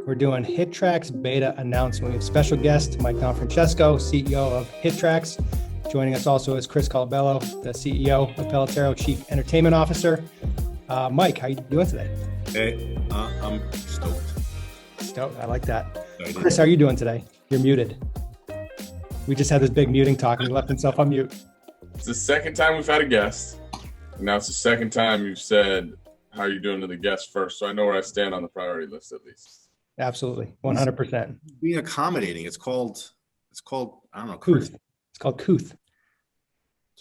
We're doing HitTrax beta announcement. We have special guest, Mike Donfrancesco, CEO of HitTrax. Joining us also is Chris Calabello, the CEO of Pelotero, Chief Entertainment Officer. Mike, how you doing today? Hey, I'm stoked. Stoked, I like that. Chris, how are you doing today? You're muted. We just had this big muting talk and he left himself on mute. It's the second time we've had a guest. And now it's the second time you've said, how are you doing to the guest first? So I know where I stand on the priority list at least. Absolutely, 100%. Being accommodating. It's called, I don't know. Couth. It's called Couth.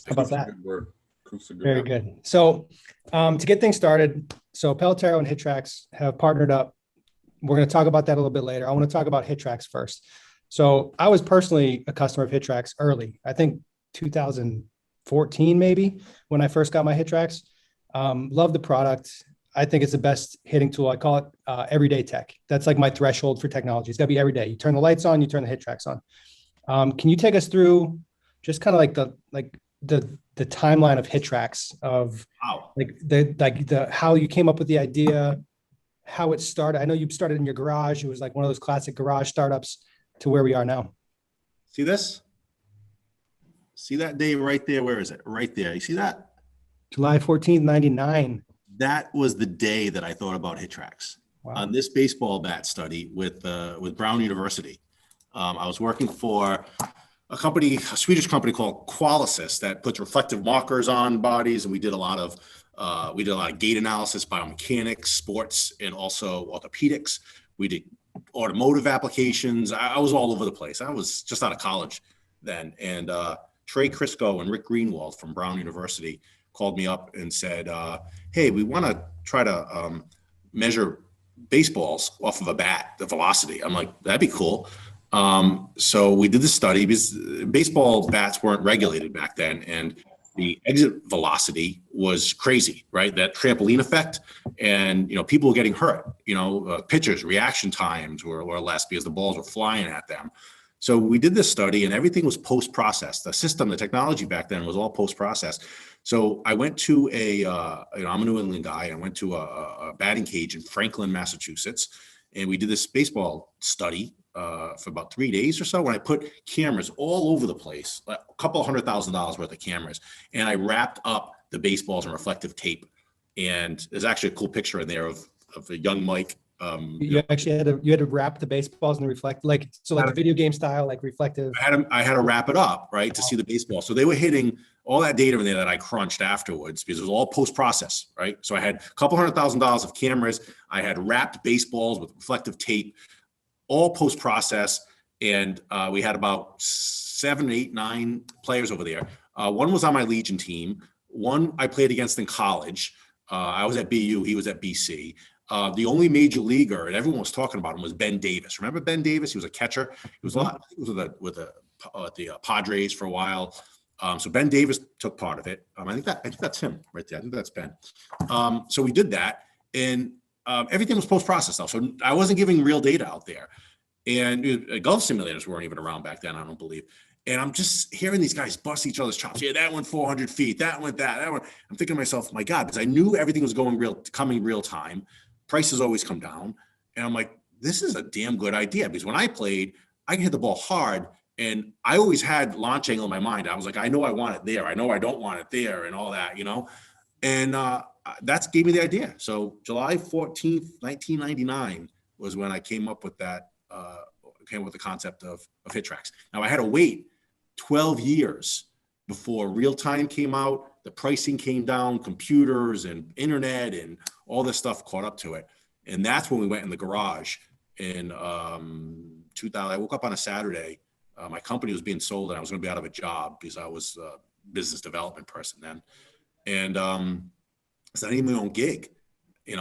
How about that? Good word. Couth's a good Very word. good. So to get things started, so Pelotero and HitTrax have partnered up. We're going to talk about that a little bit later. I want to talk about HitTrax first. So I was personally a customer of HitTrax early. I think 2014 maybe when I first got my HitTrax. Love the product. I think it's the best hitting tool. I call it everyday tech. That's like my threshold for technology. It's got to be every day. You turn the lights on, you turn the HitTrax on. Can you take us through just kind of like the timeline of HitTrax of how you came up with the idea, how it started? I know you started in your garage. It was like one of those classic garage startups to where we are now. See this? See that day right there? Where is it? Right there. You see that? July 14th, 99. That was the day that I thought about HitTrax. Wow. On this baseball bat study with Brown University. I was working for a Swedish company called Qualisys that puts reflective markers on bodies, and we did a lot of gait analysis, biomechanics, sports, and also orthopedics. We did automotive applications. I was all over the place. I was just out of college then, and Trey Crisco and Rick Greenwald from Brown University called me up and said, hey, we want to try to measure baseballs off of a bat, the velocity. I'm like, that'd be cool. So we did the study because baseball bats weren't regulated back then. And the exit velocity was crazy, right? That trampoline effect. And, people were getting hurt, pitchers' reaction times were less because the balls were flying at them. So we did this study and everything was post-processed. The system, the technology back then was all post-processed. So I went to I'm a New England guy. I went to a batting cage in Franklin, Massachusetts, and we did this baseball study for about 3 days or so. When I put cameras all over the place, like a couple $100,000 worth of cameras, and I wrapped up the baseballs in reflective tape. And there's actually a cool picture in there of a young Mike. You actually had to wrap the baseballs and reflect, like the video game style, like reflective. I had to wrap it up, right, to see the baseball. So they were hitting all that data in there that I crunched afterwards because it was all post-process, right? So I had a couple $100,000 of cameras. I had wrapped baseballs with reflective tape, all post-process. And we had about 7, 8, 9 players over there. One was on my Legion team. One I played against in college. I was at BU. He was at BC. The only major leaguer, and everyone was talking about him, was Ben Davis. Remember Ben Davis? He was a catcher. He was with the Padres for a while. So Ben Davis took part of it. I think that's him right there. I think that's Ben. So we did that, and everything was post-processed now. So I wasn't giving real data out there, and golf simulators weren't even around back then, I don't believe. And I'm just hearing these guys bust each other's chops. Yeah, that went 400 feet. That went that one. I'm thinking to myself, my God, because I knew everything was coming real time. Prices always come down. And I'm like, this is a damn good idea because when I played, I can hit the ball hard and I always had launch angle in my mind. I was like, I know I want it there. I know I don't want it there and all that, and that's gave me the idea. So July 14th, 1999 was when I came up with the concept of HitTrax. Now I had to wait 12 years before real time came out. The pricing came down, computers and internet and all this stuff caught up to it. And that's when we went in the garage in 2000. I woke up on a Saturday. My company was being sold and I was going to be out of a job because I was a business development person then. And it's not even my own gig, and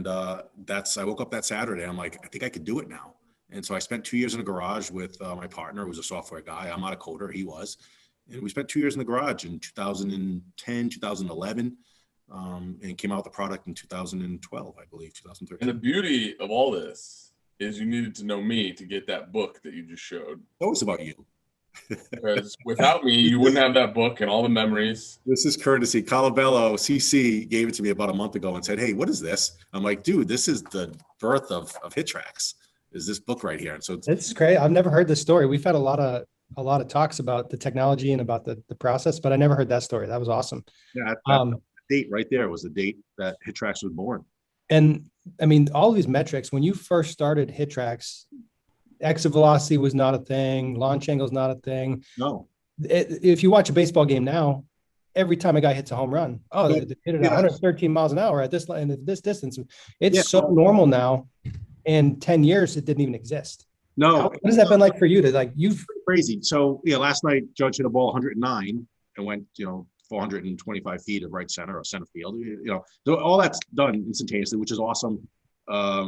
I woke up that Saturday. I'm like, I think I could do it now. And so I spent 2 years in a garage with my partner, who was a software guy. I'm not a coder, he was. And we spent 2 years in the garage in 2010, 2011, and came out with the product in 2012, I believe, 2013. And the beauty of all this is you needed to know me to get that book that you just showed. That was about you. Because without me, you wouldn't have that book and all the memories. This is courtesy. Calabello, CC, gave it to me about a month ago and said, hey, what is this? I'm like, dude, this is the birth of HitTrax. is this book right here. And so It's great. I've never heard this story. We've had a lot of talks about the technology and about the process, but I never heard that story. That was awesome. yeah, that date right there was the date that HitTrax was born. And I mean, all these metrics, when you first started HitTrax, exit velocity was not a thing. Launch angle is not a thing. No. If you watch a baseball game now, every time a guy hits a home run, they hit it at 113 miles an hour at this distance. It's so normal now. In 10 years, it didn't even exist. No. What has that been like for you to you've crazy. So last night Judge hit a ball 109 and went 425 feet of right center or center field. All that's done instantaneously, which is awesome. A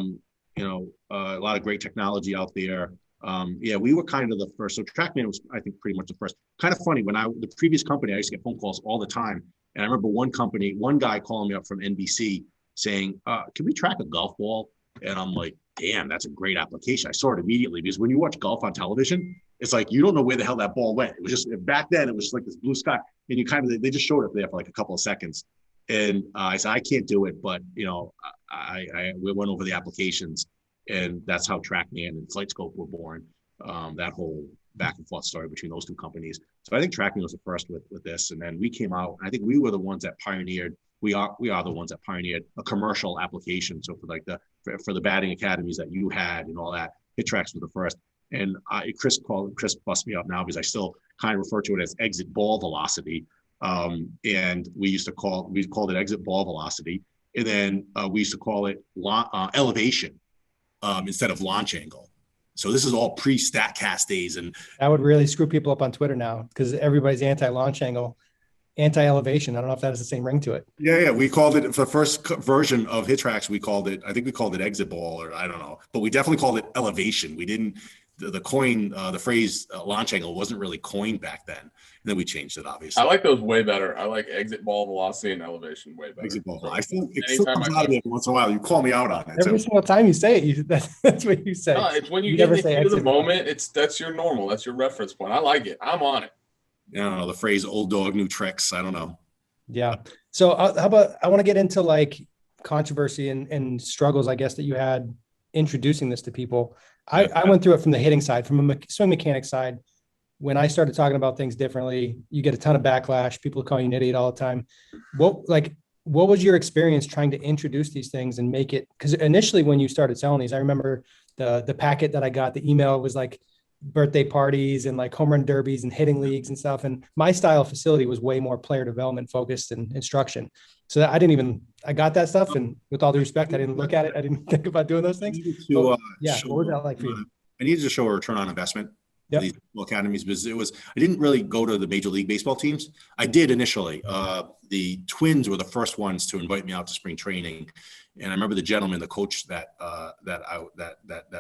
lot of great technology out there. We were kind of the first. So TrackMan was, I think, pretty much the first. Kind of funny, the previous company, I used to get phone calls all the time. And I remember one guy calling me up from NBC saying, can we track a golf ball? And I'm like, damn, that's a great application. I saw it immediately because when you watch golf on television, it's like, you don't know where the hell that ball went. It was just, back then, it was just like this blue sky. And they just showed it there for like a couple of seconds. And I said, I can't do it. But, we went over the applications. And that's how TrackMan and FlightScope were born. That whole back and forth story between those two companies. So I think TrackMan was the first with this, and then we came out. I think we were the ones that pioneered. We are the ones that pioneered a commercial application. So for the batting academies that you had and all that, HitTrax was the first. And Chris busts me up now because I still kind of refer to it as exit ball velocity. And we called it exit ball velocity, and then we used to call it elevation. Instead of launch angle. So this is all pre-StatCast days. And that would really screw people up on Twitter now because everybody's anti-launch angle, anti-elevation. I don't know if that has the same ring to it. Yeah. We called it, for the first version of HitTrax, I think we called it exit ball, or I don't know, but we definitely called it elevation. We didn't, the phrase launch angle wasn't really coined back then. And then we changed it, obviously. I like those way better. I like exit ball velocity and elevation way better. Exit ball. I think it still comes out of me every once in a while. You call me out on it. Every single time you say it, that's what you say. No, it's when you get into the moment. That's your normal. That's your reference point. I like it. I'm on it. I don't know, the phrase old dog, new tricks. I don't know. Yeah. So how about, I want to get into like controversy and struggles, I guess, that you had introducing this to people. I went through it from the hitting side, from a swing mechanic side. When I started talking about things differently, you get a ton of backlash. People call you an idiot all the time. What was your experience trying to introduce these things and make it? Because initially when you started selling these, I remember the packet that I got, the email was like birthday parties and like home run derbies and hitting leagues and stuff. And my style of facility was way more player development focused and instruction. So that I got that stuff. And with all due respect, I didn't look at it. I didn't think about doing those things. What was that like for you? I needed to show a return on investment. Yep. These academies, because I didn't really go to the Major League Baseball teams. I did initially. The Twins were the first ones to invite me out to spring training, and I remember the gentleman, the coach that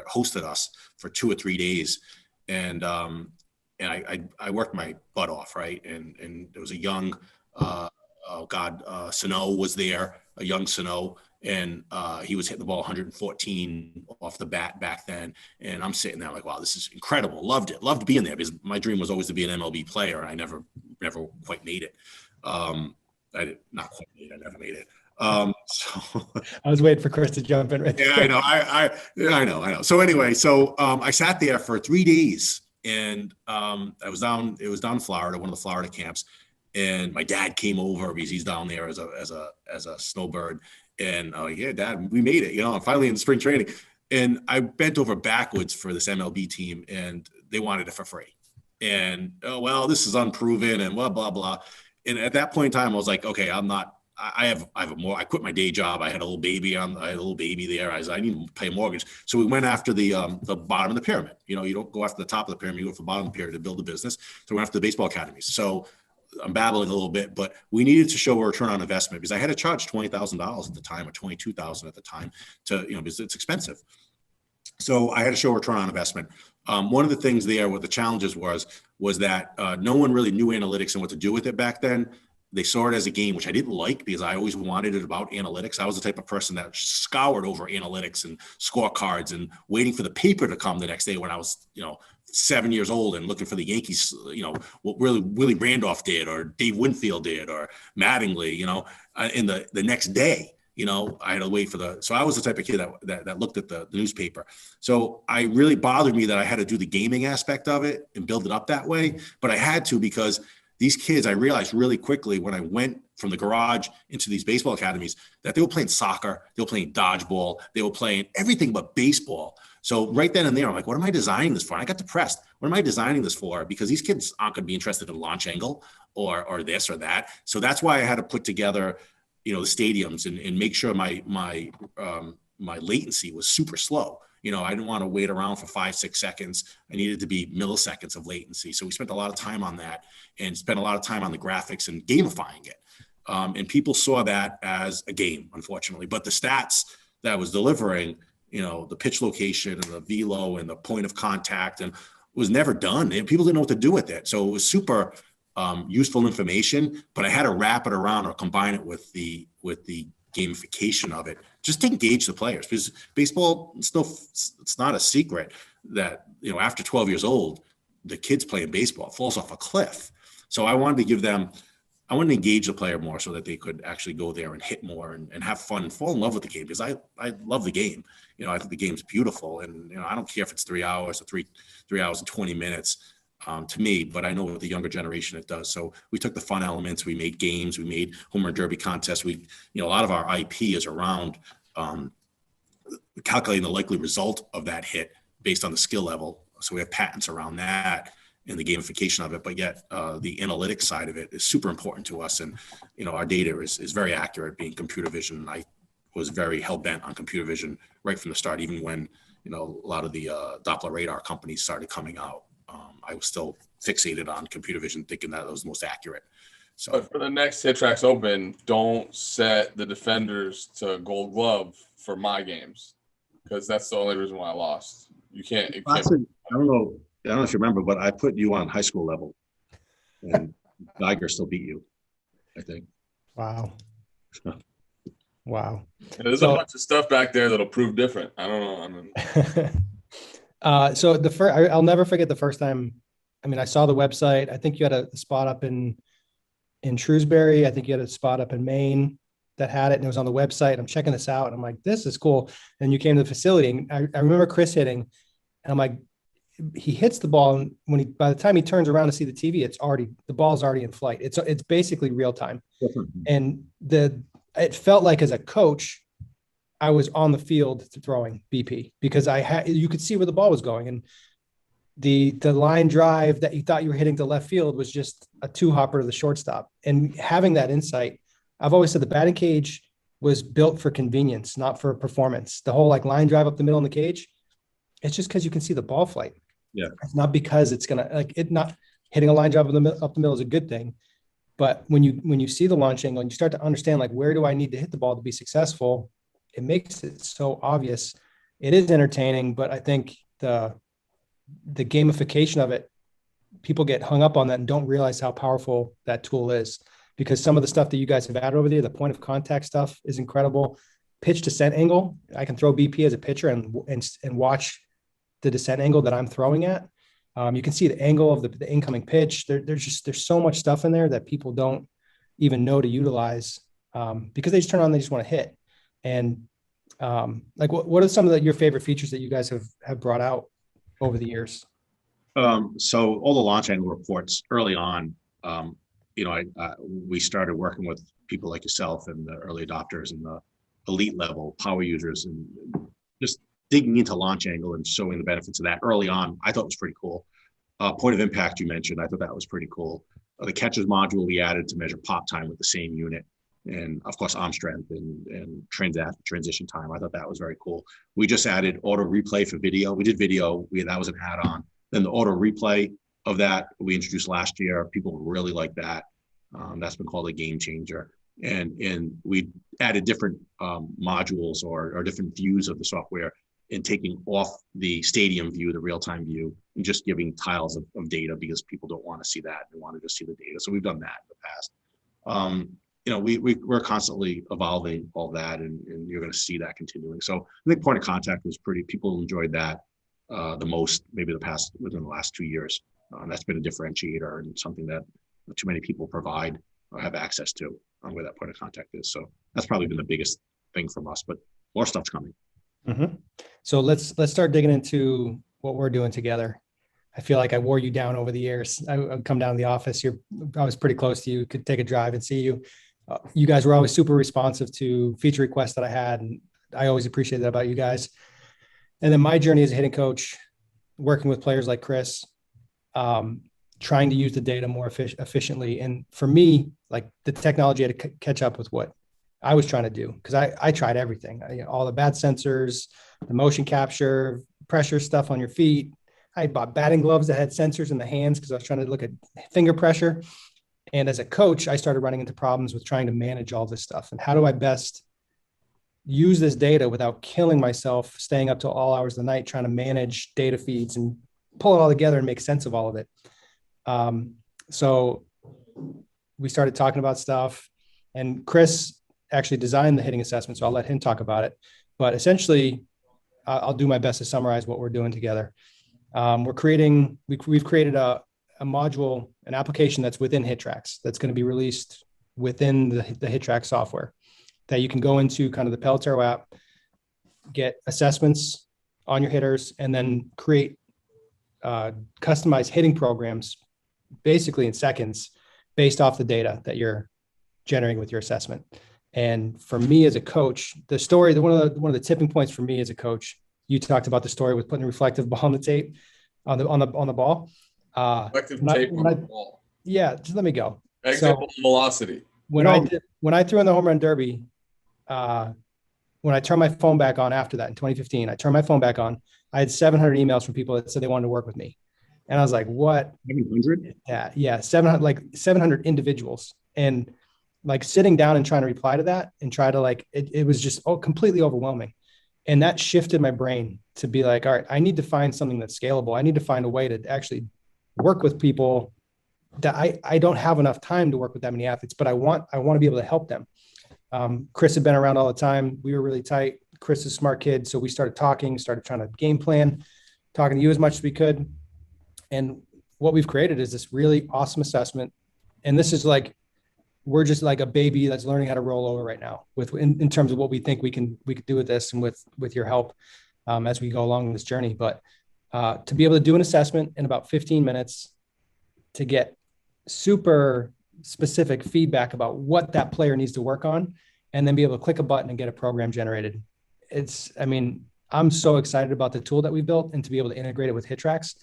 hosted us for 2 or 3 days, and I worked my butt off, right? And there was a young, Sano was there, a young Sano. And he was hitting the ball 114 off the bat back then. And I'm sitting there like, wow, this is incredible. Loved it. Loved being there because my dream was always to be an MLB player. I never quite made it. I did not quite made it. I never made it. So I was waiting for Chris to jump in. Right there. Yeah, I know. So anyway, I sat there for 3 days, and it was down in Florida, one of the Florida camps. And my dad came over because he's down there as a snowbird. And yeah, Dad, we made it, I'm finally in spring training. And I bent over backwards for this MLB team, and they wanted it for free. And, this is unproven and blah, blah, blah. And at that point in time, I was like, okay, I quit my day job. I had a little baby there. I need to pay a mortgage. So we went after the bottom of the pyramid. You don't go after the top of the pyramid, you go for the bottom of the pyramid to build a business. So we went after the baseball academies. So I'm babbling a little bit, but we needed to show a return on investment because I had to charge $20,000 at the time, or $22,000 at the time because it's expensive. So I had to show a return on investment. One of the things there, what the challenges was that no one really knew analytics and what to do with it back then. They saw it as a game, which I didn't like because I always wanted it about analytics. I was the type of person that scoured over analytics and scorecards and waiting for the paper to come the next day when I was, 7 years old and looking for the Yankees, what really Willie Randolph did or Dave Winfield did or Mattingly, in the next day. I had to wait so I was the type of kid that looked at the newspaper. So I really bothered me that I had to do the gaming aspect of it and build it up that way. But I had to, because these kids, I realized really quickly when I went from the garage into these baseball academies, that they were playing soccer, they were playing dodgeball, they were playing everything but baseball. So right then and there, I'm like, what am I designing this for? And I got depressed. What am I designing this for? Because these kids aren't going to be interested in launch angle or this or that. So that's why I had to put together, the stadiums and make sure my latency was super slow. I didn't want to wait around for 5-6 seconds. I needed to be milliseconds of latency. So we spent a lot of time on that and spent a lot of time on the graphics and gamifying it. And people saw that as a game, unfortunately. But the stats that I was delivering, the pitch location and the velo and the point of contact, and was never done. And people didn't know what to do with it. So it was super useful information, but I had to wrap it around or combine it with the gamification of it, just to engage the players. Because baseball, it's not a secret that after 12 years old, the kids playing baseball falls off a cliff. So I wanted to engage the player more so that they could actually go there and hit more and have fun and fall in love with the game, because I love the game. I think the game's beautiful, and I don't care if it's 3 hours or 3 hours and 20 minutes. To me, but I know with the younger generation it does. So we took the fun elements, we made games, we made home run derby contests. A lot of our IP is around calculating the likely result of that hit based on the skill level. So we have patents around that and the gamification of it, but yet the analytics side of it is super important to us. And, our data is very accurate, being computer vision. I was very hell-bent on computer vision right from the start, even when, a lot of the Doppler radar companies started coming out. I was still fixated on computer vision, thinking that it was the most accurate. So, but for the next HitTrax Open, don't set the defenders to Gold Glove for my games, because that's the only reason why I lost. You can't. I don't know if you remember, but I put you on high school level, and Geiger still beat you, I think. Wow. Wow. There's a bunch of stuff back there that'll prove different. I don't know. So I'll never forget the first time. I saw the website. I think you had a spot up in Shrewsbury. I think you had a spot up in Maine that had it, and it was on the website. I'm checking this out, and I'm like, this is cool. And you came to the facility, and I remember Chris hitting, and I'm like, he hits the ball, and by the time he turns around to see the TV, the ball's already in flight. It's basically real time. And it felt like, as a coach, I was on the field throwing BP, because you could see where the ball was going, and the line drive that you thought you were hitting to left field was just a 2-hopper to the shortstop. And having that insight, I've always said the batting cage was built for convenience, not for performance. The whole line drive up the middle in the cage, it's just because you can see the ball flight. Yeah, it's not because it's gonna not hitting a line drive up the middle is a good thing. But when you see the launch angle and you start to understand, where do I need to hit the ball to be successful, it makes it so obvious. It is entertaining, but I think the gamification of it, people get hung up on that and don't realize how powerful that tool is, because some of the stuff that you guys have added over there, the point of contact stuff is incredible. Pitch descent angle, I can throw BP as a pitcher and watch the descent angle that I'm throwing at. You can see the angle of the incoming pitch. There's so much stuff in there that people don't even know to utilize, because they just turn on, they just want to hit. And what are some of your favorite features that you guys have brought out over the years? So all the launch angle reports early on, we started working with people like yourself and the early adopters and the elite level power users, and just digging into launch angle and showing the benefits of that early on. I thought was pretty cool. Point of impact you mentioned, I thought that was pretty cool. The catcher's module we added to measure pop time with the same unit, and of course arm strength and transition time. I thought that was very cool. We just added auto replay for video. We did video. That was an add-on. Then the auto replay of that we introduced last year. People really like that. That's been called a game changer. And we added different modules or different views of the software, and taking off the stadium view, the real-time view, and just giving tiles of data, because people don't want to see that. They want to just see the data. So we've done that in the past. We're constantly evolving all that, and you're going to see that continuing. So I think point of contact was people enjoyed that the most, maybe within the last 2 years. That's been a differentiator and something that too many people provide or have access to, where that point of contact is. So that's probably been the biggest thing from us, but more stuff's coming. Mm-hmm. So let's start digging into what we're doing together. I feel like I wore you down over the years. I would come down to the office. I was pretty close to you. Could take a drive and see you. You guys were always super responsive to feature requests that I had, and I always appreciate that about you guys. And then my journey as a hitting coach, working with players like Chris, trying to use the data more efficiently. And for me, like the technology had to catch up with what I was trying to do, because I tried everything, all the bat sensors, the motion capture, pressure stuff on your feet. I bought batting gloves that had sensors in the hands because I was trying to look at finger pressure. And as a coach, I started running into problems with trying to manage all this stuff. And how do I best use this data without killing myself, staying up till all hours of the night, trying to manage data feeds and pull it all together and make sense of all of it. So we started talking about stuff, and Chris actually designed the hitting assessment. So I'll let him talk about it, but essentially I'll do my best to summarize what we're doing together. We've created a module, an application that's within HitTrax that's going to be released within the HitTrax software that you can go into kind of the Pelotero app, get assessments on your hitters, and then create customized hitting programs basically in seconds based off the data that you're generating with your assessment. And for me as a coach, one of the tipping points for me as a coach, you talked about the story with putting a reflective ball on the tape on the ball. Reflective tape on the ball. Yeah, just let me go. Exit velocity. When I threw in the home run derby, when I turned my phone back on after that in 2015, I turned my phone back on. I had 700 emails from people that said they wanted to work with me. And I was like, what? 700? Yeah, 700 individuals. And like sitting down and trying to reply to that and try to it was just completely overwhelming. And that shifted my brain to be like, all right, I need to find something that's scalable. I need to find a way to actually work with people that I don't have enough time to work with that many athletes, but I want to be able to help them. Chris had been around all the time. We were really tight. Chris is a smart kid. So we started talking, started trying to game plan, talking to you as much as we could. And what we've created is this really awesome assessment. And this is we're just like a baby that's learning how to roll over right now in terms of what we think we could do with this and with your help as we go along this journey. But to be able to do an assessment in about 15 minutes, to get super specific feedback about what that player needs to work on, and then be able to click a button and get a program generated. I'm so excited about the tool that we built and to be able to integrate it with HitTrax.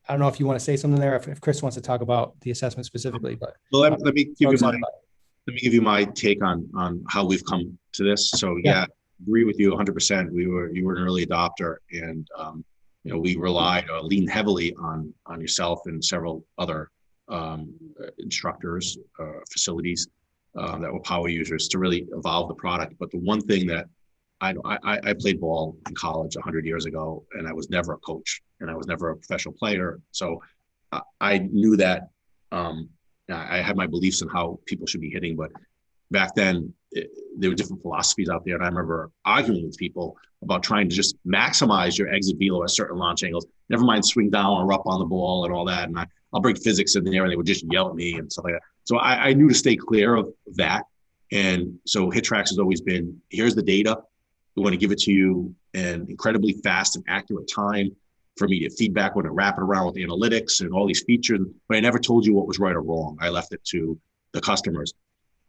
I don't know if you want to say something there, if Chris wants to talk about the assessment specifically, but let me give you my take on how we've come to this. So yeah, agree with you 100%. You were an early adopter, and we relied or leaned heavily on yourself and several other instructors, facilities that were power users to really evolve the product. But the one thing that I played ball in college 100 years ago, and I was never a coach, and I was never a professional player. So I knew that I had my beliefs on how people should be hitting, but back then there were different philosophies out there. And I remember arguing with people about trying to just maximize your exit velo at certain launch angles, never mind swing down or up on the ball and all that. And I'll bring physics in there, and they would just yell at me and stuff like that. So I knew to stay clear of that. And so HitTrax has always been, here's the data. We want to give it to you in incredibly fast and accurate time for immediate feedback. We're going to wrap it around with analytics and all these features, but I never told you what was right or wrong. I left it to the customers.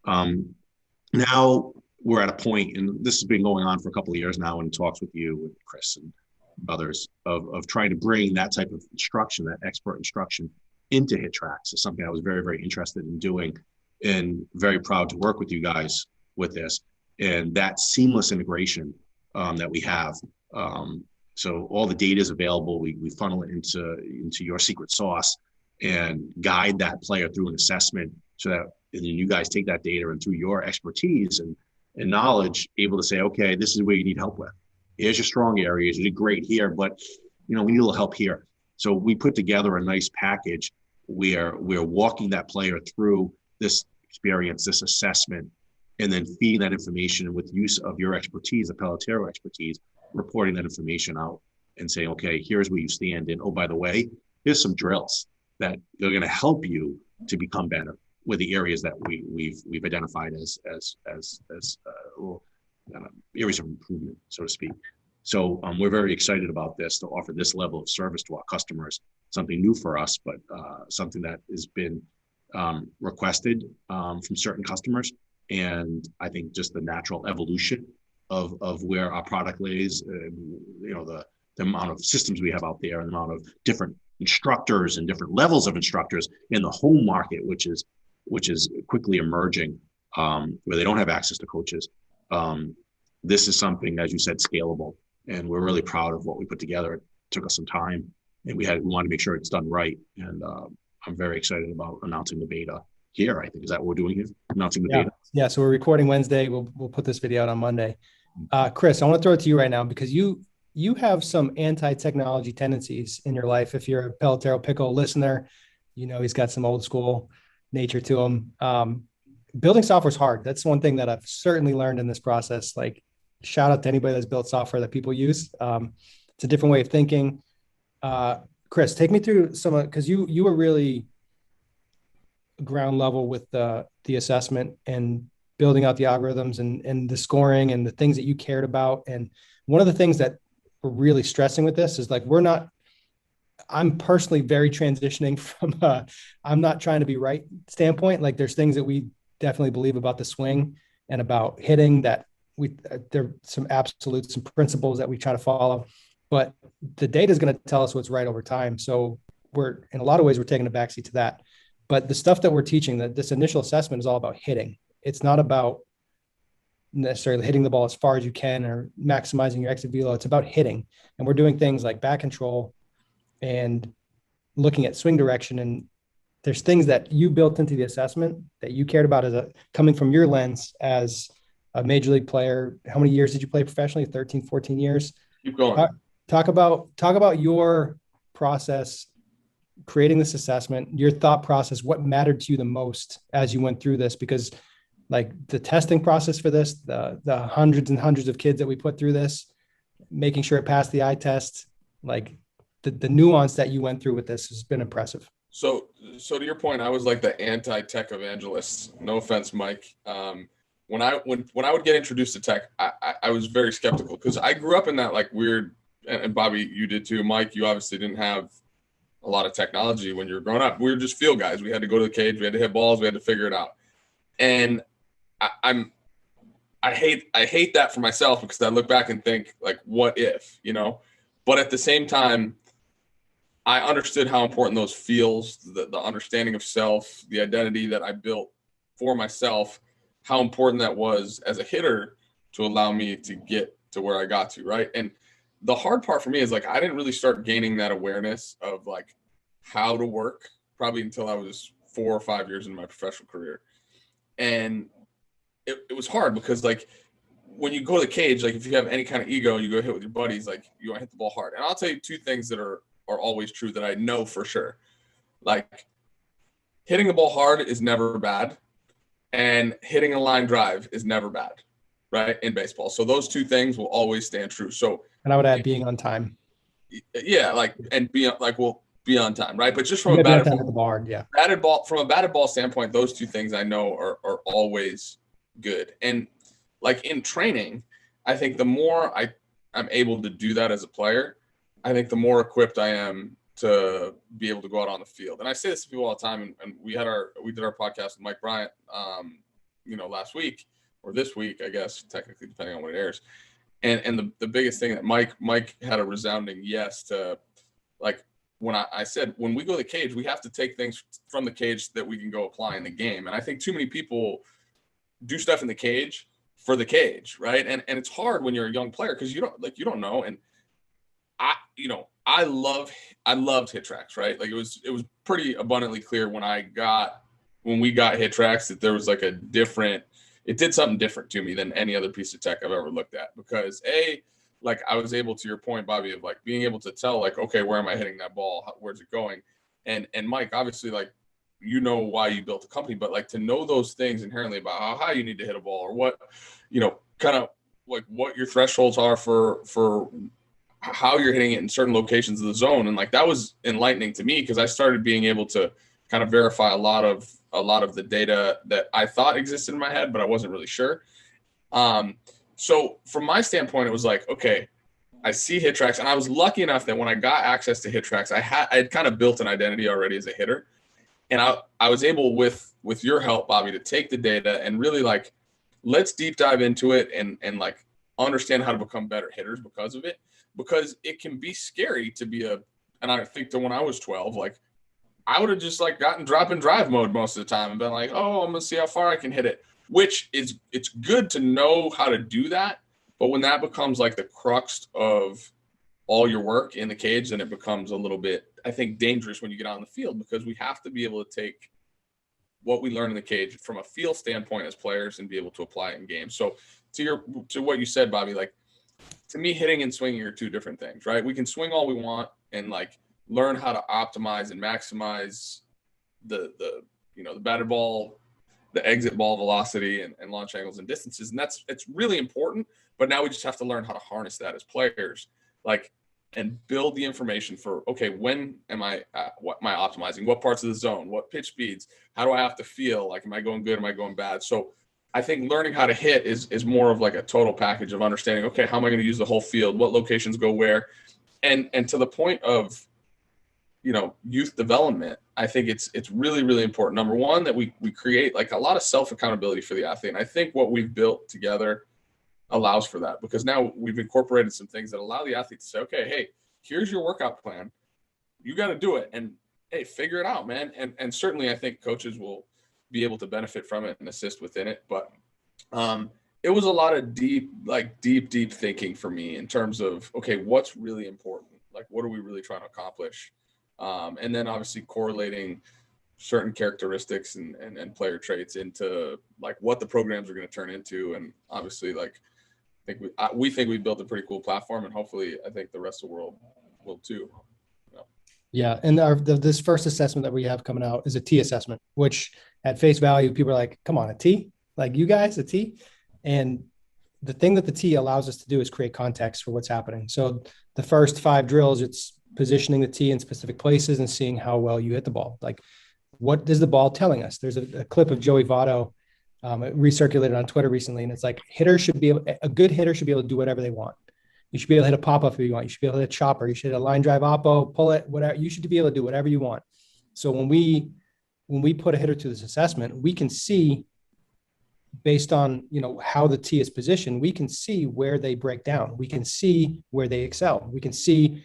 Now we're at a point, and this has been going on for a couple of years now in talks with you and Chris and others of trying to bring that type of instruction, that expert instruction, into HitTrax. Is something I was very, very interested in doing, and very proud to work with you guys with this. And that seamless integration that we have. So all the data is available. We funnel it into your secret sauce and guide that player through an assessment, so that and then you guys take that data and through your expertise and knowledge, able to say, okay, this is where you need help with. Here's your strong areas. You did great here, but we need a little help here. So we put together a nice package where we're walking that player through this experience, this assessment, and then feeding that information with use of your expertise, the Pelotero expertise, reporting that information out and saying, okay, here's where you stand. And oh, by the way, here's some drills that are going to help you to become better with the areas that we've identified as little areas of improvement, so to speak. So we're very excited about this, to offer this level of service to our customers. Something new for us, but something that has been requested from certain customers. And I think just the natural evolution of where our product lays, the amount of systems we have out there, and the amount of different instructors and different levels of instructors in the home market, which is quickly emerging, where they don't have access to coaches. This is something, as you said, scalable, and we're really proud of what we put together. It took us some time, and we wanted to make sure it's done right. And I'm very excited about announcing the beta here. I think, is that what we're doing here? Announcing the beta? Yeah. So we're recording Wednesday. We'll put this video out on Monday. Chris, I want to throw it to you right now, because you have some anti-technology tendencies in your life. If you're a Pelotero Pickle listener, he's got some old school nature to him. Building software is hard. That's one thing that I've certainly learned in this process. Like, shout out to anybody that's built software that people use. It's a different way of thinking. Chris, take me through because you were really ground level with the assessment and building out the algorithms and the scoring and the things that you cared about. And one of the things that we're really stressing with this is, like, I'm personally very transitioning from I'm not trying to be right standpoint. Like, there's things that we definitely believe about the swing and about hitting that there are some absolutes, some principles that we try to follow, but the data is going to tell us what's right over time. So in a lot of ways, we're taking a backseat to that. But the stuff that we're teaching, that this initial assessment is all about hitting. It's not about necessarily hitting the ball as far as you can or maximizing your exit velo. It's about hitting. And we're doing things like back control and looking at swing direction. And there's things that you built into the assessment that you cared about coming from your lens as a major league player. How many years did you play professionally? 13, 14 years. Keep going. Talk about your process, creating this assessment, your thought process, what mattered to you the most as you went through this, because, like, the testing process for this, the hundreds and hundreds of kids that we put through this, making sure it passed the eye test, like the nuance that you went through with this has been impressive. So to your point, I was like the anti-tech evangelist. No offense, Mike. When I would get introduced to tech, I was very skeptical, because I grew up in that, like, weird, and Bobby, you did too. Mike, you obviously didn't have a lot of technology when you were growing up. We were just field guys. We had to go to the cage. We had to hit balls. We had to figure it out. And I hate that for myself, because I look back and think, like, what if, but at the same time, I understood how important those feels, the understanding of self, the identity that I built for myself, how important that was as a hitter to allow me to get to where I got to, right? And the hard part for me is, like, I didn't really start gaining that awareness of, like, how to work probably until I was 4 or 5 years in my professional career. And it was hard, because, like, when you go to the cage, like, if you have any kind of ego, you go hit with your buddies, like, you want to hit the ball hard. And I'll tell you two things that are always true that I know for sure. Like, hitting the ball hard is never bad, and hitting a line drive is never bad, right, in baseball. So those two things will always stand true. So, and I would add being on time. Yeah, like, and be on time, right? But just from a batted ball, from a batted ball standpoint, those two things I know are always good. And, like, in training, I think the more I'm able to do that as a player, I think the more equipped I am to be able to go out on the field. And I say this to people all the time. And we did our podcast with Mike Bryant, last week, or this week, I guess, technically, depending on when it airs. And the biggest thing that Mike had a resounding yes to, like, when I said, when we go to the cage, we have to take things from the cage that we can go apply in the game. And I think too many people do stuff in the cage for the cage, right? And it's hard when you're a young player, because you don't know. And I loved HitTrax, right? Like, it was pretty abundantly clear when we got HitTrax that there was, like, it did something different to me than any other piece of tech I've ever looked at, because like, I was able, to your point, Bobby, of, like, being able to tell, like, okay, where am I hitting that ball? Where's it going? And Mike, obviously, like, why you built the company, but, like, to know those things inherently about how high you need to hit a ball, or what, kind of like what your thresholds are for how you're hitting it in certain locations of the zone. And, like, that was enlightening to me, because I started being able to kind of verify a lot of the data that I thought existed in my head, but I wasn't really sure. So from my standpoint, it was like, okay, I see HitTrax, and I was lucky enough that when I got access to HitTrax, I had kind of built an identity already as a hitter. And I was able with your help, Bobby, to take the data and really like, let's deep dive into it and like understand how to become better hitters because of it, because it can be scary to be and I think that when I was 12, like I would have just like gotten drop and drive mode most of the time and been like, oh, I'm gonna see how far I can hit it, which is, it's good to know how to do that. But when that becomes like the crux of all your work in the cage, then it becomes a little bit, I think, dangerous when you get on the field, because we have to be able to take what we learn in the cage from a feel standpoint as players and be able to apply it in games. So to what you said, Bobby, like to me, hitting and swinging are two different things, right? We can swing all we want and like learn how to optimize and maximize the batted ball, the exit ball velocity and launch angles and distances. And it's really important, but now we just have to learn how to harness that as players, like, and build the information for, okay, when am I, what am I optimizing? What parts of the zone, what pitch speeds, how do I have to feel? Like, am I going good? Am I going bad? So I think learning how to hit is more of like a total package of understanding, okay, how am I going to use the whole field? What locations go where? And to the point of, youth development, I think it's really, really important. Number one, that we create like a lot of self-accountability for the athlete. And I think what we've built together allows for that, because now we've incorporated some things that allow the athlete to say, okay, hey, here's your workout plan. You got to do it. And hey, figure it out, man. And certainly I think coaches will be able to benefit from it and assist within it. But it was a lot of deep thinking for me in terms of, okay, what's really important? Like, what are we really trying to accomplish? And then obviously correlating certain characteristics and player traits into like what the programs are going to turn into. And obviously, like, I think we think we built a pretty cool platform, and hopefully I think the rest of the world will too. Yeah. And this first assessment that we have coming out is a T assessment, which at face value, people are like, come on, a T? Like, you guys, a T? And the thing that the T allows us to do is create context for what's happening. So the first 5 drills, it's positioning the T in specific places and seeing how well you hit the ball. Like, what is the ball telling us? There's a clip of Joey Votto, it recirculated on Twitter recently, and it's like, a good hitter should be able to do whatever they want. You should be able to hit a pop-up if you want. You should be able to hit a chopper. You should hit a line drive oppo, pull it, whatever. You should be able to do whatever you want. So when we put a hitter to this assessment, we can see, based on how the T is positioned, we can see where they break down. We can see where they excel. We can see,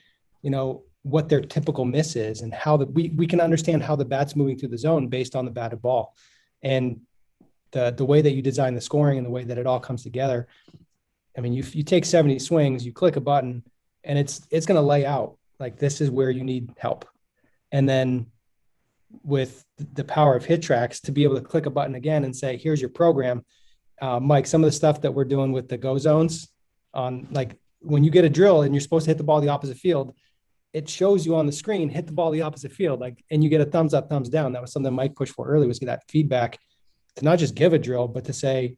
what their typical miss is, and how we can understand how the bat's moving through the zone based on the batted ball. And the way that you design the scoring and the way that it all comes together. I mean, you take 70 swings, you click a button, and it's going to lay out like, this is where you need help. And then with the power of HitTrax to be able to click a button again and say, here's your program. Mike, some of the stuff that we're doing with the go zones on, like, when you get a drill and you're supposed to hit the ball the opposite field, it shows you on the screen, hit the ball the opposite field, like, and you get a thumbs up, thumbs down. That was something Mike pushed for early, was get that feedback to not just give a drill, but to say,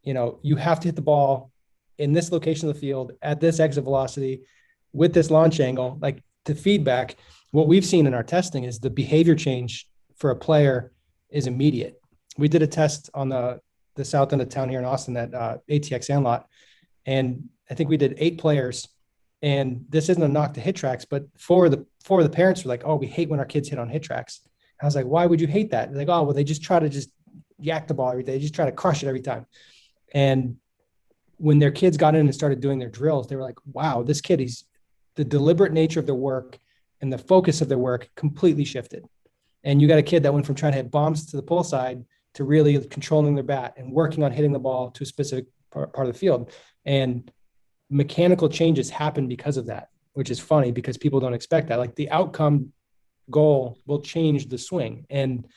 you have to hit the ball in this location of the field at this exit velocity with this launch angle. Like, the feedback, what we've seen in our testing is the behavior change for a player is immediate. We did a test on the south end of town here in Austin at ATX Sandlot, and I think we did 8 players. And this isn't a knock to HitTrax, but four of the parents were like, oh, we hate when our kids hit on HitTrax. I was like, why would you hate that? They're like, oh, well, they just try to just yak the ball every day. They just try to crush it every time. And when their kids got in and started doing their drills, they were like, wow, this kid, the deliberate nature of their work and the focus of their work completely shifted. And you got a kid that went from trying to hit bombs to the pull side to really controlling their bat and working on hitting the ball to a specific part of the field. And mechanical changes happen because of that, which is funny because people don't expect that. Like, the outcome goal will change the swing. And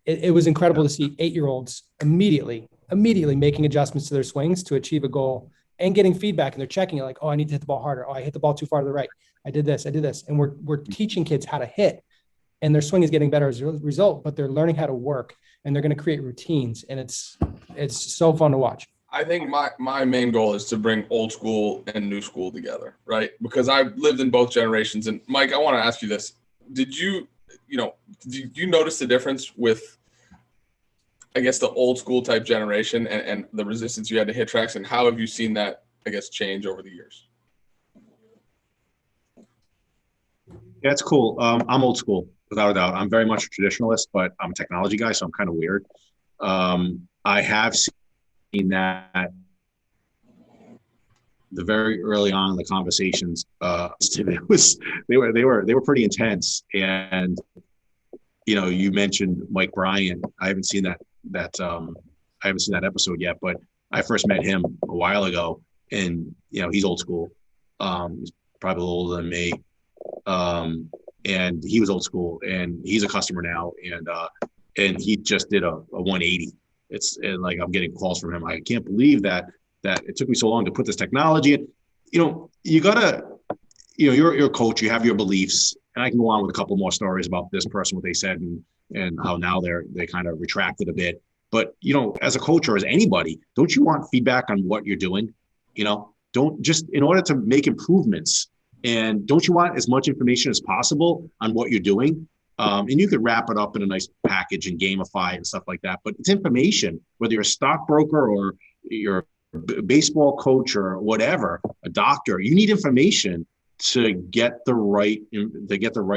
it was incredible to see 8-year-olds immediately making adjustments to their swings to achieve a goal and getting feedback. And they're checking it like, oh, I need to hit the ball harder. Oh, I hit the ball too far to the right. I did this. And we're teaching kids how to hit, and their swing is getting better as a result, but they're learning how to work, and they're going to create routines. And it's so fun to watch. I think my main goal is to bring old school and new school together, right? Because I've lived in both generations. And Mike, I want to ask you this. Did you notice the difference with I guess, the old school type generation and the resistance you had to HitTrax, and how have you seen that, I guess, change over the years? Yeah, it's cool. I'm old school, without a doubt. I'm very much a traditionalist, but I'm a technology guy, so I'm kind of weird. I have seen that the very early on in the conversations, they were pretty intense. And you mentioned Mike Bryant. I haven't seen that episode yet, but I first met him a while ago, and he's old school. He's probably a little older than me. And he was old school, and he's a customer now, and he just did a 180. Like, I'm getting calls from him. I can't believe that it took me so long to put this technology in. You gotta, you're a coach, you have your beliefs, and I can go on with a couple more stories about this person, what they said, and how now they kind of retracted a bit. But as a coach or as anybody, don't you want feedback on what you're doing? Don't just, in order to make improvements. And don't you want as much information as possible on what you're doing? And you could wrap it up in a nice package and gamify and stuff like that. But it's information, whether you're a stockbroker or you're a baseball coach or whatever, a doctor, you need information to get the right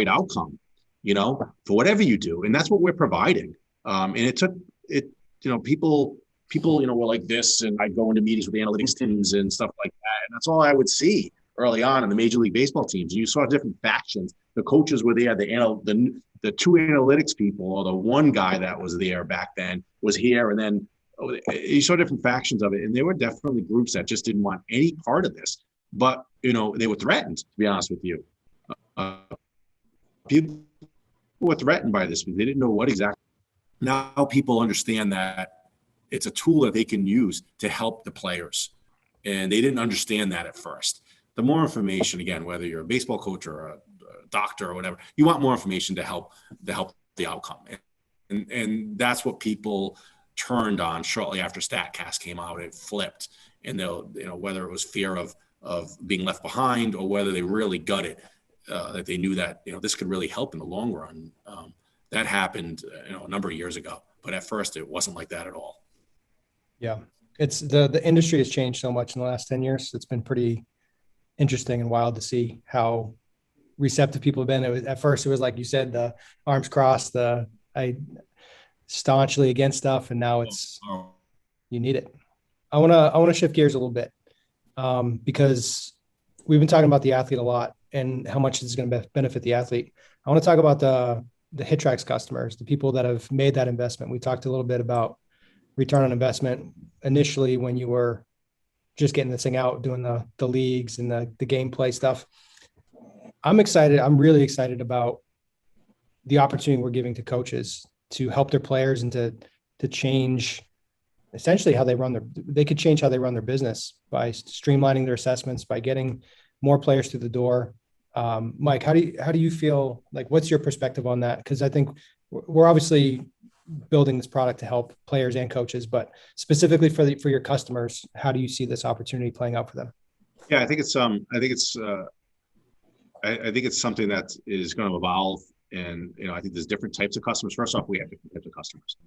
outcome, for whatever you do. And that's what we're providing. And it took people, were like this, and I'd go into meetings with the analytics teams and stuff like that. And that's all I would see early on in the Major League Baseball teams. You saw different factions. The coaches were there. The two analytics people, or the one guy that was there back then was here. And then you saw different factions of it. And there were definitely groups that just didn't want any part of this. But, they were threatened, to be honest with you. People were threatened by this. They didn't know what exactly. Now people understand that it's a tool that they can use to help the players. And they didn't understand that at first. The more information, again, whether you're a baseball coach or a doctor or whatever, you want more information to help the outcome. And that's what people turned on shortly after StatCast came out. It flipped, and whether it was fear of being left behind, or whether they really got it, that they knew that this could really help in the long run. That happened a number of years ago, but at first it wasn't like that at all. Yeah, it's the industry has changed so much in the last 10 years. It's been pretty interesting and wild to see how receptive people have been. At first it was like you said, the arms crossed, I staunchly against stuff, and now it's you need it. I want to shift gears a little bit, because we've been talking about the athlete a lot and how much it's going to benefit the athlete. I want to talk about the HitTrax customers, the people that have made that investment. We talked a little bit about return on investment initially when you were just getting this thing out, doing the leagues and the gameplay stuff. I'm excited. I'm really excited about the opportunity we're giving to coaches to help their players and to change essentially how they could change how they run their business by streamlining their assessments, by getting more players through the door. Mike, how do you feel? Like, what's your perspective on that? Because I think we're obviously building this product to help players and coaches, but specifically for your customers, how do you see this opportunity playing out for them? Yeah, I think it's something that is going to evolve. And, I think there's different types of customers. First off, we have different types of customers.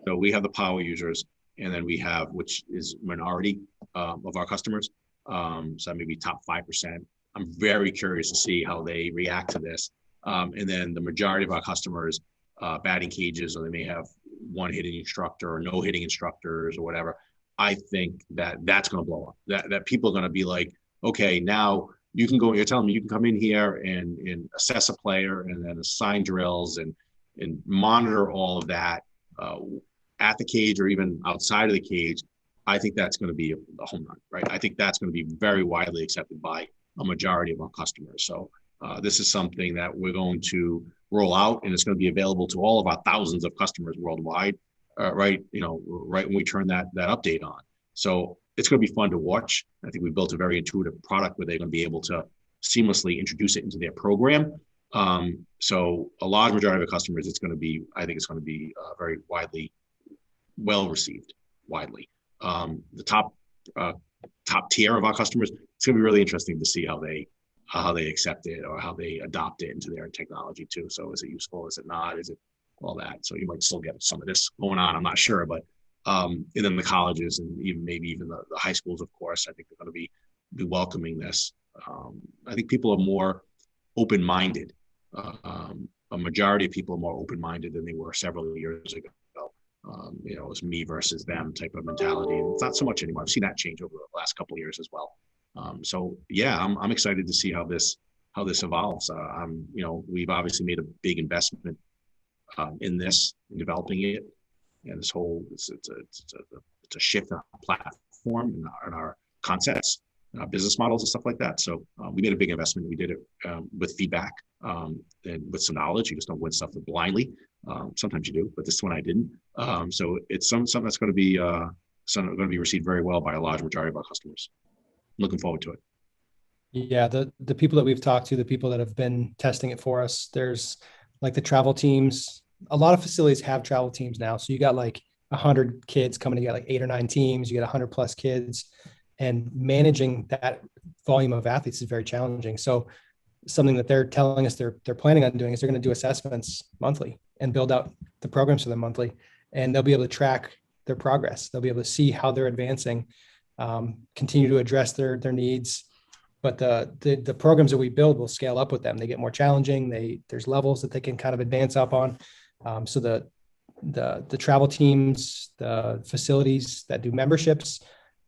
So we have the power users, and then we have, which is minority of our customers. So maybe top 5%. I'm very curious to see how they react to this. And then the majority of our customers, batting cages, or they may have one hitting instructor or no hitting instructors or whatever. I think that's going to blow up. That people are going to be like, okay, now you can go. You're telling me you can come in here and assess a player, and then assign drills and monitor all of that at the cage or even outside of the cage. I think that's going to be a home run, right? I think that's going to be very widely accepted by a majority of our customers. So this is something that we're going to roll out, and it's going to be available to all of our thousands of customers worldwide, right when we turn that update on. So it's going to be fun to watch. I think we built a very intuitive product where they're going to be able to seamlessly introduce it into their program. So a large majority of our customers, I think it's going to be very well received widely. The top tier of our customers, it's going to be really interesting to see how they accept it or how they adopt it into their technology too. So is it useful? Is it not? Is it all that. So you might still get some of this going on. I'm not sure, but and then the colleges and maybe even the high schools, of course, I think they're going to be welcoming this. I think people are more open-minded. A majority of people are more open-minded than they were several years ago. You know, it was me versus them type of mentality. And it's not so much anymore. I've seen that change over the last couple of years as well. So yeah, I'm excited to see how this evolves. You know, we've obviously made a big investment in this, in developing it, and this whole it's a shift in our platform and our concepts, business models and stuff like that. So we made a big investment. We did it with feedback and with some knowledge. You just don't win stuff blindly. Sometimes you do, but this one I didn't. So it's something that's going to be received very well by a large majority of our customers. I'm looking forward to it. Yeah, the people that we've talked to, the people that have been testing it for us, there's like the travel teams. A lot of facilities have travel teams now. So you got like 100 kids coming together, like 8 or 9 teams. You get 100 plus kids, and managing that volume of athletes is very challenging. So something that they're telling us they're planning on doing is they're going to do assessments monthly and build out the programs for them monthly, and they'll be able to track their progress. They'll be able to see how they're advancing, continue to address their needs. But the programs that we build will scale up with them. They get more challenging. There's levels that they can kind of advance up on. So the travel teams, the facilities that do memberships,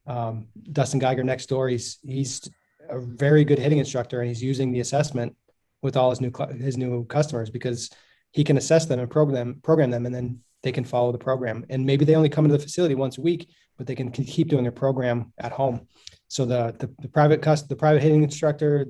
Dustin Geiger next door, he's a very good hitting instructor, and he's using the assessment with all his new customers because he can assess them and program them, and then they can follow the program. And maybe they only come into the facility once a week, but they can keep doing their program at home. So the private hitting instructor,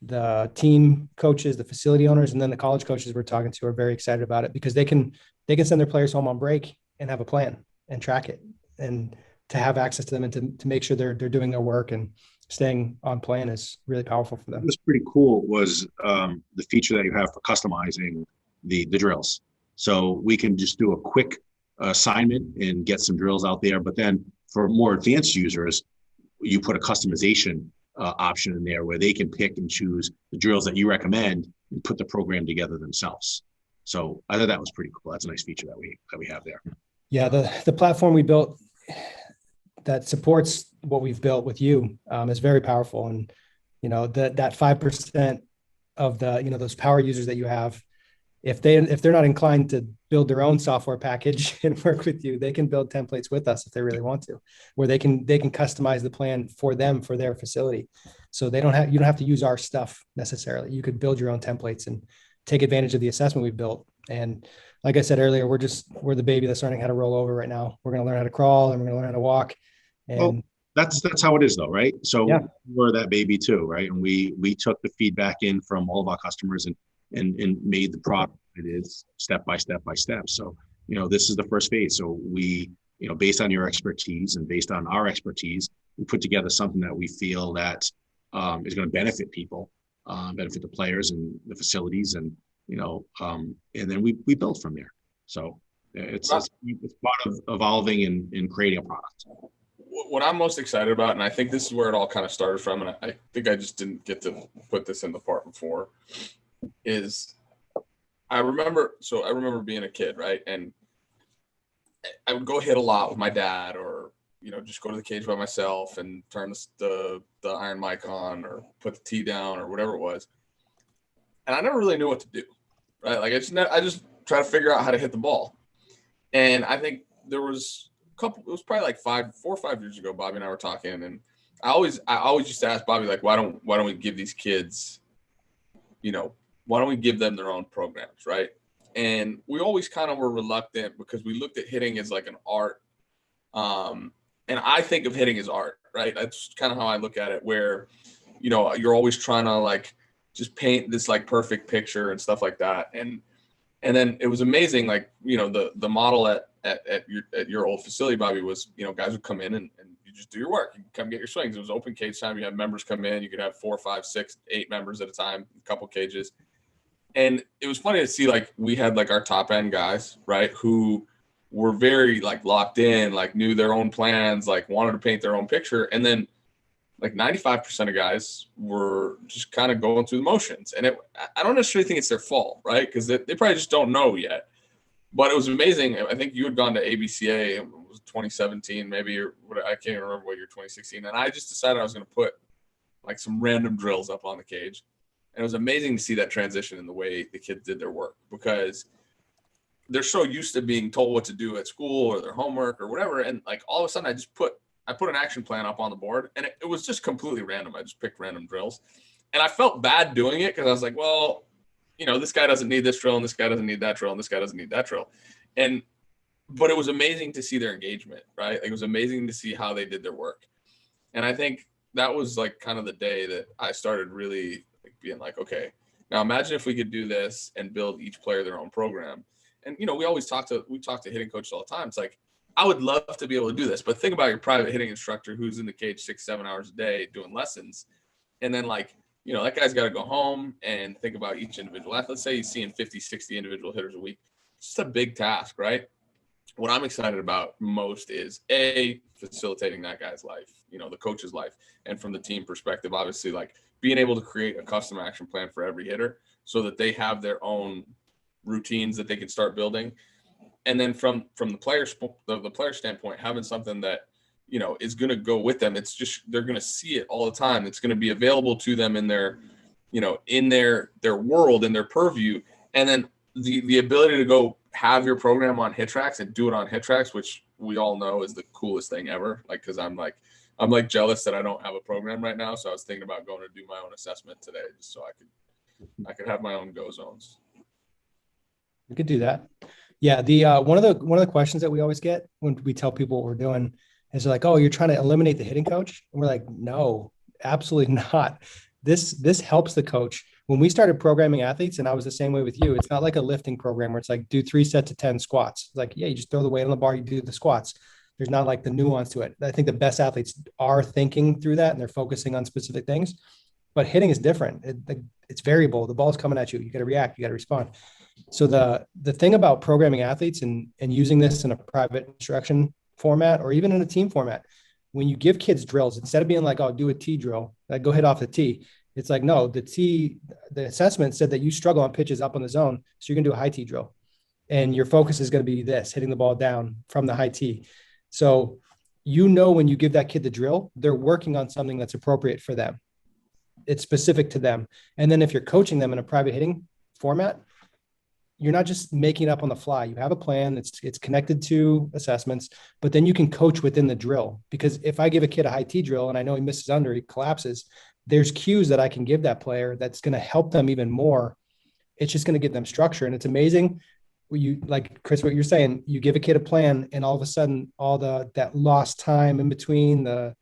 the team coaches, the facility owners, and then the college coaches we're talking to are very excited about it because they can send their players home on break and have a plan and track it, and to have access to them and to make sure they're doing their work and staying on plan is really powerful for them. What was pretty cool was the feature that you have for customizing the drills. So we can just do a quick assignment and get some drills out there. But then for more advanced users, you put a customization option in there where they can pick and choose the drills that you recommend and put the program together themselves. So I thought that was pretty cool. That's a nice feature that we have there. Yeah, the platform we built that supports what we've built with you is very powerful. And, you know, that 5% of the, you know, those power users that you have, if they're not inclined to build their own software package and work with you, they can build templates with us if they really want to, where they can customize the plan for them, for their facility. So you don't have to use our stuff necessarily. You could build your own templates and take advantage of the assessment we've built. And like I said earlier, we're the baby that's learning how to roll over right now. We're going to learn how to crawl, and we're going to learn how to walk. And well, that's how it is though, right? So yeah. We're that baby too, right? And we took the feedback in from all of our customers and made the product it is step by step by step. So, you know, this is the first phase. So we, you know, based on your expertise and based on our expertise, we put together something that we feel that is going to benefit people, benefit the players and the facilities, and, you know, and then we build from there. So it's part of evolving and creating a product. What I'm most excited about, and I think this is where it all kind of started from, and I think I just didn't get to put this in the part before, is I remember being a kid, right? And I would go hit a lot with my dad, or, you know, just go to the cage by myself and turn the iron mic on or put the tee down or whatever it was. And I never really knew what to do, right? Like I just try to figure out how to hit the ball. And I think there was it was probably like 4 or 5 years ago, Bobby and I were talking, and I always used to ask Bobby, like, why don't we give these kids, you know, why don't we give them their own programs, right? And we always kind of were reluctant because we looked at hitting as like an art. And I think of hitting as art, right? That's kind of how I look at it, where, you know, you're always trying to like just paint this like perfect picture and stuff like that. And then it was amazing, like, you know, the model at your old facility, Bobby, was, you know, guys would come in and you just do your work. You come get your swings. It was open cage time. You had members come in. You could have 4, 5, 6, 8 members at a time, a couple cages. And it was funny to see, like, we had like our top end guys, right, who were very like locked in, like knew their own plans, like wanted to paint their own picture. And then like 95% of guys were just kind of going through the motions. And I don't necessarily think it's their fault, right? Because they probably just don't know yet. But it was amazing. I think you had gone to ABCA. It was 2017, maybe, or what, I can't remember what year, 2016. And I just decided I was going to put like some random drills up on the cage. And it was amazing to see that transition in the way the kids did their work, because they're so used to being told what to do at school or their homework or whatever. And like all of a sudden I put an action plan up on the board, and it was just completely random. I just picked random drills, and I felt bad doing it because I was like, well, this guy doesn't need this drill, and this guy doesn't need that drill, and this guy doesn't need that drill. But it was amazing to see their engagement, right? Like, it was amazing to see how they did their work. And I think that was like kind of the day that I started really like being like, okay, now imagine if we could do this and build each player their own program. And, we always talk to hitting coaches all the time. It's like, I would love to be able to do this, but think about your private hitting instructor who's in the cage 6-7 hours a day doing lessons. And then like, that guy's got to go home and think about each individual athlete. Let's say he's seeing 50, 60 individual hitters a week. It's just a big task, right? What I'm excited about most is facilitating that guy's life, the coach's life. And from the team perspective, obviously, like being able to create a custom action plan for every hitter so that they have their own routines that they can start building. And then from the player standpoint, having something that, is going to go with them. It's just, they're going to see it all the time. It's going to be available to them in their, in their world, in their purview. And then the ability to go have your program on HitTrax and do it on HitTrax, which we all know is the coolest thing ever. Like, cause I'm jealous that I don't have a program right now. So I was thinking about going to do my own assessment today, just so I could have my own go zones. We could do that. Yeah. The one of the questions that we always get when we tell people what we're doing is like, oh, you're trying to eliminate the hitting coach. And we're like, no, absolutely not. This helps the coach. When we started programming athletes, and I was the same way with you, it's not like a lifting program where it's like do 3 sets of 10 squats. It's like, yeah, you just throw the weight on the bar, you do the squats. There's not like the nuance to it. I think the best athletes are thinking through that and they're focusing on specific things. But hitting is different. It's variable. The ball's coming at you. You got to react. You got to respond. So the thing about programming athletes and using this in a private instruction format or even in a team format, when you give kids drills, instead of being like, oh, do a T drill, like go hit off the tee. It's like, no, the assessment said that you struggle on pitches up on the zone. So you're going to do a high T drill. And your focus is going to be this, hitting the ball down from the high T. So, when you give that kid the drill, they're working on something that's appropriate for them. It's specific to them. And then if you're coaching them in a private hitting format, you're not just making it up on the fly. You have a plan. It's connected to assessments, but then you can coach within the drill. Because if I give a kid a high T drill and I know he misses under, he collapses, there's cues that I can give that player that's going to help them even more. It's just going to give them structure. And it's amazing. Like Chris, what you're saying, you give a kid a plan and all of a sudden all that lost time in between, the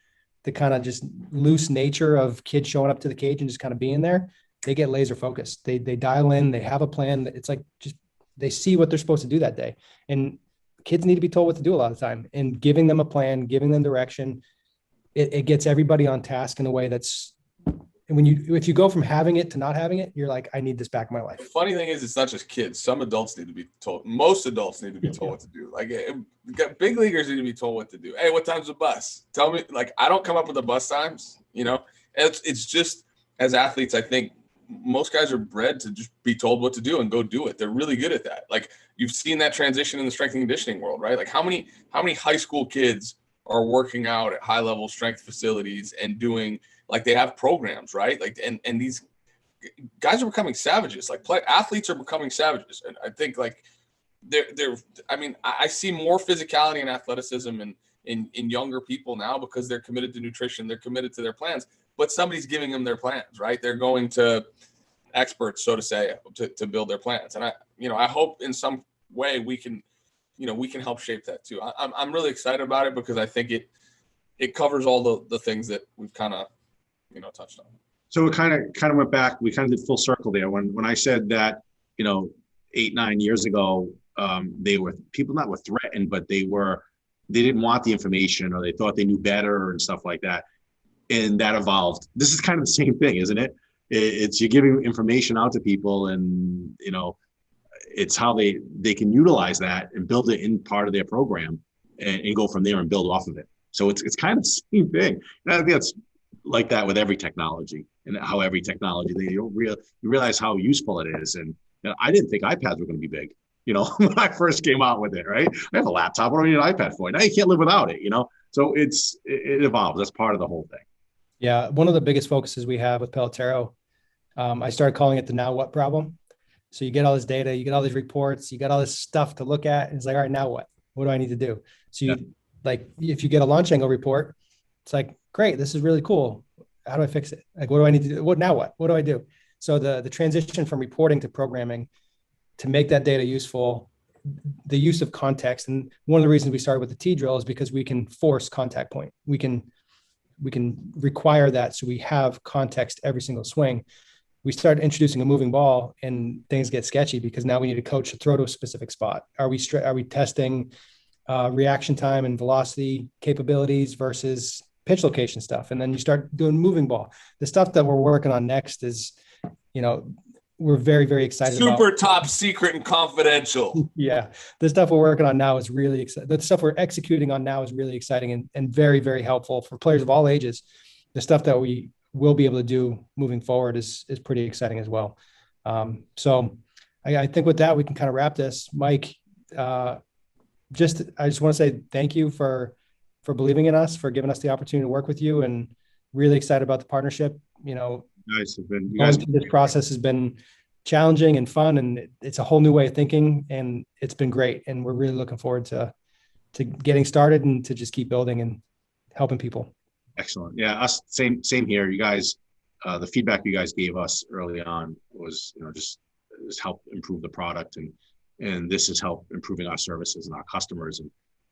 kind of just loose nature of kids showing up to the cage and just kind of being there, they get laser focused. They dial in, they have a plan. It's like, just, they see what they're supposed to do that day. And kids need to be told what to do a lot of the time, and giving them a plan, giving them direction. It gets everybody on task in a way that's, and if you go from having it to not having it, you're like, I need this back in my life. The funny thing is, it's not just kids. Some adults need to be told. Most adults need to be told what to do. Like, big leaguers need to be told what to do. Hey, what time's the bus? Tell me. Like, I don't come up with the bus times. It's just, as athletes, I think most guys are bred to just be told what to do and go do it. They're really good at that. Like, you've seen that transition in the strength and conditioning world, right? Like, how many high school kids are working out at high level strength facilities and doing, like, they have programs, right? Like, and these guys are becoming savages. Like, athletes are becoming savages. And I think, like, I see more physicality and athleticism in younger people now because they're committed to nutrition. They're committed to their plans, but somebody's giving them their plans, right? They're going to experts, so to say, to build their plans. And I hope in some way we can help shape that too. I'm really excited about it because I think it covers all the things that we've kind of, touched on. So it kind of went back. We kind of did full circle there when I said that, 8-9 years ago, people were threatened, but they didn't want the information, or they thought they knew better and stuff like that. And that evolved. This is kind of the same thing, isn't it? It's you're giving information out to people, and it's how they can utilize that and build it in part of their program and go from there and build off of it. So it's kind of the same thing. And I think that's like that with every technology, and how every technology, you realize how useful it is. And I didn't think iPads were going to be big. when I first came out with it, right? I have a laptop. What do I need an iPad for? Now you can't live without it, So it evolves. That's part of the whole thing. Yeah. One of the biggest focuses we have with Pelotero, I started calling it the now what problem. So you get all this data, you get all these reports, you got all this stuff to look at. And it's like, all right, now what? What do I need to do? So if you get a launch angle report, it's like, great, this is really cool. How do I fix it? Like, what do I need to do? Now what? What do I do? So the transition from reporting to programming to make that data useful, the use of context. And one of the reasons we started with the T drill is because we can force contact point. We can require that. So we have context every single swing. We started introducing a moving ball and things get sketchy because now we need a coach to throw to a specific spot. Are we testing reaction time and velocity capabilities versus pitch location stuff? And then you start doing moving ball. The stuff that we're working on next is, we're very, very excited Super top secret and confidential. Yeah. The stuff we're working on now is really exciting. The stuff we're executing on now is really exciting and very, very helpful for players of all ages. The stuff that we will be able to do moving forward is pretty exciting as well. So I think with that, we can kind of wrap this. Mike, I just want to say thank you for believing in us, for giving us the opportunity to work with you, and really excited about the partnership. This process has been challenging and fun, and it's a whole new way of thinking, and it's been great. And we're really looking forward to getting started and to just keep building and helping people. Excellent. Yeah, us same here. You guys, the feedback you guys gave us early on was, just help improve the product, and this has helped improving our services and our customers,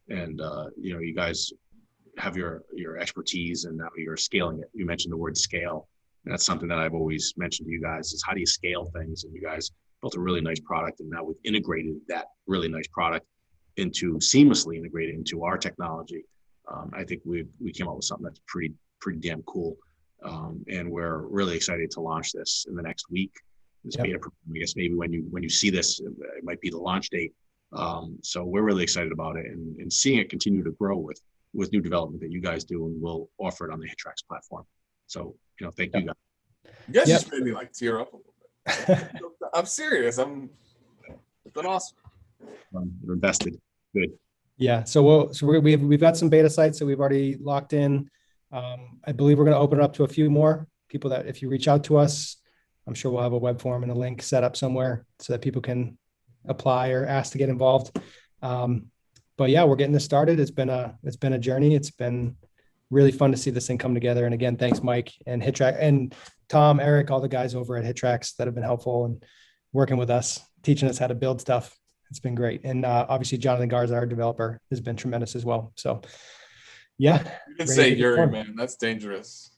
and you guys have your expertise, and now you're scaling it. You mentioned the word scale. And that's something that I've always mentioned to you guys is how do you scale things? And you guys built a really nice product, and now we've integrated that really nice product seamlessly integrated into our technology. I think we came up with something that's pretty damn cool. And we're really excited to launch this in the next week. This beta program, I guess maybe when you see this, it might be the launch date. So we're really excited about it, and seeing it continue to grow with new development that you guys do, and we'll offer it on the HitTrax platform. So, thank you guys. You guys just made me tear up a little bit. I'm serious. It's been awesome. You're invested. Good. Yeah. So we've got some beta sites that we've already locked in. I believe we're going to open it up to a few more people that if you reach out to us, I'm sure we'll have a web form and a link set up somewhere so that people can apply or ask to get involved. But yeah, we're getting this started. It's been a journey. It's been really fun to see this thing come together. And again, thanks Mike and HitTrax and Tom, Eric, all the guys over at HitTrax that have been helpful and working with us, teaching us how to build stuff. It's been great. And obviously Jonathan Garza, our developer, has been tremendous as well. So yeah. You didn't say Yuri, man. That's dangerous.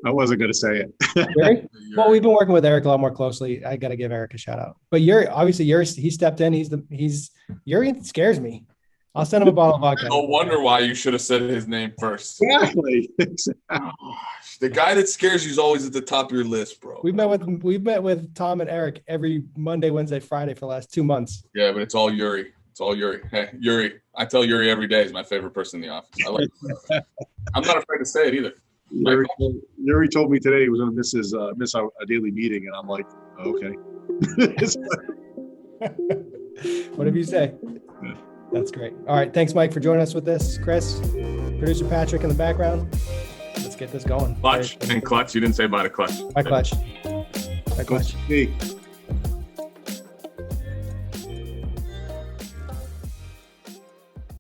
I wasn't going to say it. Yuri? Well, we've been working with Eric a lot more closely. I got to give Eric a shout out. But Yuri, he stepped in. Yuri scares me. I'll send him a bottle of vodka. No wonder why you should have said his name first. Exactly. The guy that scares you is always at the top of your list, bro. We've met with Tom and Eric every Monday, Wednesday, Friday for the last 2 months. Yeah, but it's all Yuri. It's all Yuri. Hey, Yuri. I tell Yuri every day is my favorite person in the office. I'm not afraid to say it either. Yuri told me today he was going to miss our daily meeting, and I'm like, okay. Whatever you say. Yeah. That's great. All right. Thanks, Mike, for joining us with this. Chris, producer Patrick in the background. Let's get this going. Clutch. And Clutch. You didn't say bye to Clutch. Bye, Clutch. Bye, Clutch. Hey.